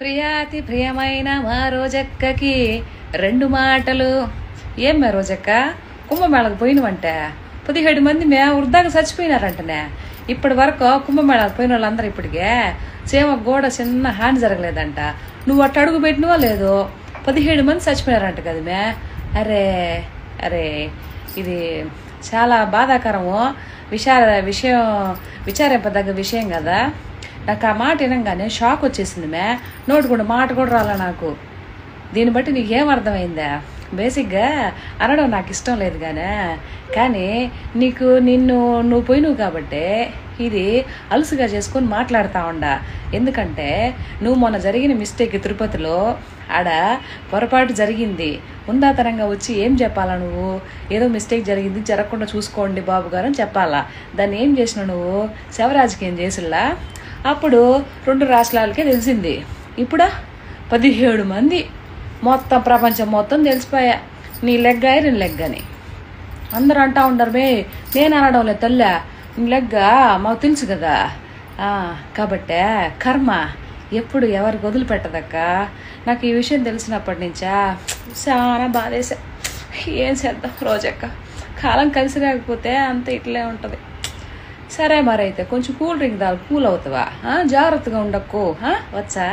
ప్రియాతి ప్రియమైన మా రోజక్కకి రెండు మాటలు. ఏం మా రోజక్క, కుంభమేళకు పోయినవంట 17 మంది వృద్ధాగా చచ్చిపోయినారంటనే. ఇప్పటి వరకు కుంభమేళకు పోయిన వాళ్ళందరూ ఇప్పటికే సేమ గోడ చిన్న హాని జరగలేదంట. నువ్వు అట్టు అడుగు పెట్టినవో లేదో 17 మంది చచ్చిపోయినారంట కదమే. అరే అరే, ఇది చాలా బాధాకరము, విచారింపదగ్గ విషయం కదా. నాకు ఆ మాట వినంగానే షాక్ వచ్చేసింది నోటి మాట కూడా రాలా నాకు. దీన్ని బట్టి నీకేం అర్థమైందా? బేసిక్గా అనడం నాకు ఇష్టం లేదు కానీ నువ్వు పోయినవు కాబట్టి ఇది అలుసుగా చేసుకొని మాట్లాడుతూ ఉండా. ఎందుకంటే నువ్వు మొన్న జరిగిన మిస్టేక్ తిరుపతిలో ఆడ పొరపాటు జరిగింది, ఉందాతనంగా వచ్చి ఏం చెప్పాలా? నువ్వు ఏదో మిస్టేక్ జరిగింది, జరగకుండా చూసుకోండి బాబు గారు అని చెప్పాలా. దాన్ని ఏం చేసినావు నువ్వు? శివరాజుకి ఏం చేసిల్లా? అప్పుడు 2 రాష్ట్రాలకే తెలిసింది. ఇప్పుడు 17 మంది మొత్తం ప్రపంచం మొత్తం తెలిసిపోయా నీ లెగ్గ ఐరన్ లెగ్ అని. అందరూ అంటా ఉండరు నేను అనడం లేదు తల్లా, నీ లెగ్గ మాకు తెలుసు కదా. కాబట్టే కర్మ ఎప్పుడు ఎవరికి వదిలిపెట్టదక్క. నాకు ఈ విషయం తెలిసినప్పటి నుంచా చాలా బాధేసా. ఏం చేద్దాం రోజక్క, కాలం కలిసి రాకపోతే అంత ఇట్లే ఉంటుంది. సరే మరైతే కొంచెం కూల్ డ్రింక్ కూల్ అవుతావా? జాగ్రత్తగా ఉండకు వచ్చా.